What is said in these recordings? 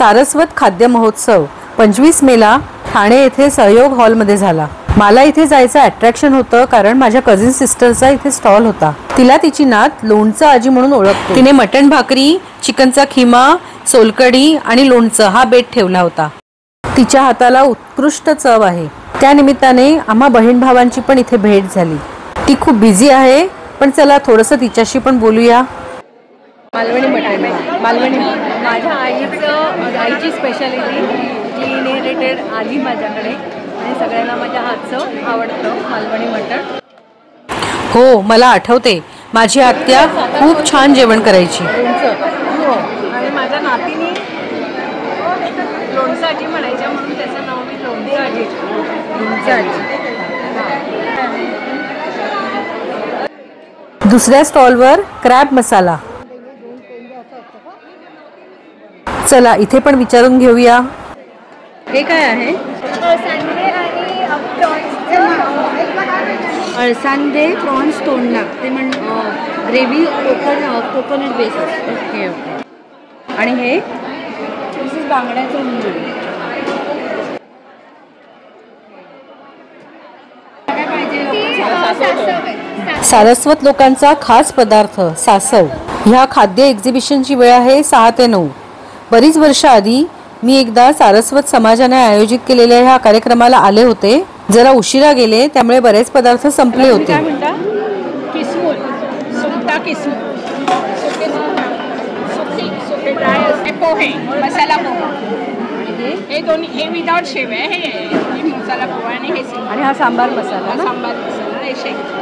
सारस्वत खाद्य महोत्सव 25 मेला ठाणे येथे सहयोग हॉलमध्ये झाला। मला इथे जायचं अट्रॅक्शन होतं कारण माझ्या कझिन सिस्टरचा इथे स्टॉल होता। तिला तिची नात लोणचं आजी म्हणून ओळखते। तिने मटण भाकरी, चिकनचा खिमा, सोलकढी आणि लोणचं हा बेत ठेवला होता। तिच्या हाताला उत्कृष्ट चव आहे। त्या निमित्ताने आम्हा बहीण भावांची पण इथे भेट झाली। ती खूप बिझी आहे, पण चला थोडंसं तिच्याशी पण बोलूया। मालवणी मटण, मालवणी माझ्या आईची स्पेशालिटी जी इनहेरिटेड आली माझ्याकडे आणि सगळ्यांना माझ्या हातचं आवडतं मालवणी मटण। हो, मला आठवते माझी आत्या खूप छान जेवण करायची। हो, आणि माझ्या नातीने लोणचं आजी म्हणायच्या म्हणून त्याचं नाव मी लोणचं आजी। लोणचं आजी। दुसऱ्या स्टॉलवर क्रॅब मसाला। चला इथे पण विचारून घेऊया। हे काय आहे? अळसांदे प्रॉन्स तोंडला ते ग्रेव्ही कोकोनट बेस असते। Okay okay. आणि हे बांगड्याचं मूळ। सारस्वत लोकांचा खास पदार्थ सासव। ह्या खाद्य एक्झिबिशनची वेळ आहे 6 ते 9। बरीच वर्ष आधी मी एकदा सारस्वत समाजाने आयोजित केलेल्या ह्या कार्यक्रमाला आले होते। जरा उशिरा गेले त्यामुळे बरेच पदार्थ संपले होते। काय म्हणता? किसमूर, सुंटा किसमूर, सुके ड्राय असते पोहे, मसाला पोहा। हे दोन्ही, हे विदाउट शेव आहे, हे मसाला पोहा आणि हा सांबार मसाला। सांबार मसाला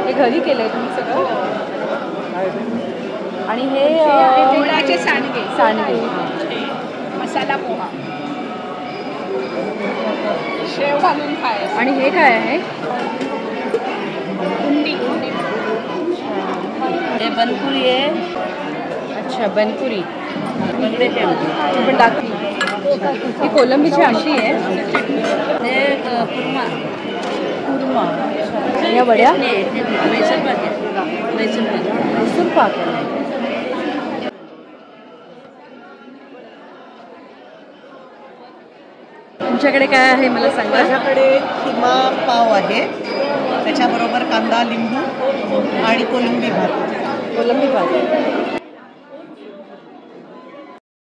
हे घरी केलंय तुम्ही सगळं। आणि हे गुळाचे सांडगे मसाला पोहा शेव घालून खायचं। आणि हे काय आहे? कुंडी हे बनपुरी आहे। अच्छा, बनपुरी पण टाकली। ही कोलंबीची आमटी आहे। हे कुर्मा या वड्या मैसूर पाक। तुमच्याकडे काय आहे मला सांगा? माझ्याकडे खिमा पाव आहे, त्याच्याबरोबर कांदा, लिंबू आणि कोलंबी भात।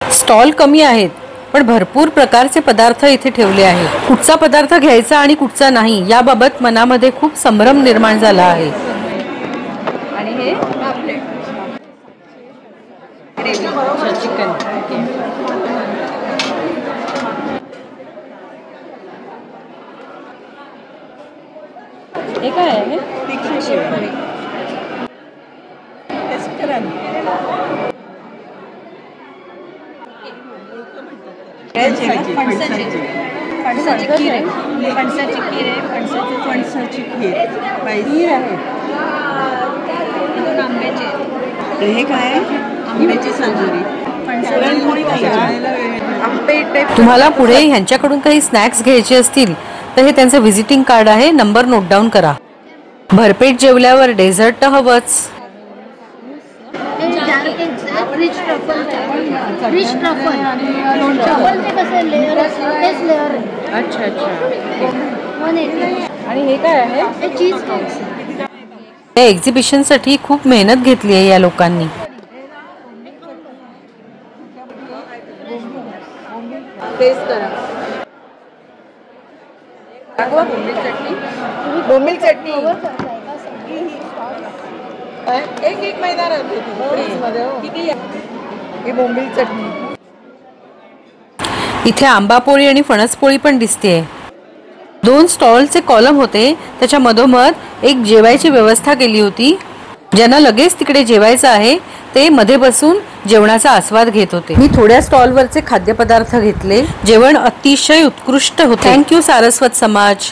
स्टॉल कमी आहेत पण भरपूर प्रकारचे पदार्थ इथे ठेवले आहेत। कुठचा पदार्थ घ्यायचा आणि कुठचा नाही याबाबत मनामध्ये खूप संभ्रम निर्माण झाला आहे। आणि हे चिकन। हे काय आहे? फणसाची खीर आहे। हे काय? आंब्याची सांजोरी। तुम्हाला पुढे ह्यांच्याकडून काही स्नॅक्स घ्यायचे असतील तर हे त्यांचं व्हिजिटिंग कार्ड आहे, नंबर नोट डाऊन करा। भरपेट जेवल्यावर डेझर्ट तर हवंच। अच्छा अच्छा। आणि हे काय आहे? या एक्झिबिशन साठी खूप मेहनत घेतली आहे या लोकांनी। टेस्ट करा। बोंबील चटणी एक महिना राहते ती। ही बोंबील चटणी। इथे आंबापोळी आणि फणसपोळी पण दिसते। 2 स्टॉलचे कॉलम होते, त्याच्या मधोमध एक जेवायची व्यवस्था केली होती। ज्यांना लगेच तिकडे जेवायचं आहे ते मध्ये बसून जेवणाचा आस्वाद घेत होते। मी थोड्या स्टॉलवरचे खाद्यपदार्थ घेतले। जेवण अतिशय उत्कृष्ट होते। थँक्यू सारस्वत समाज।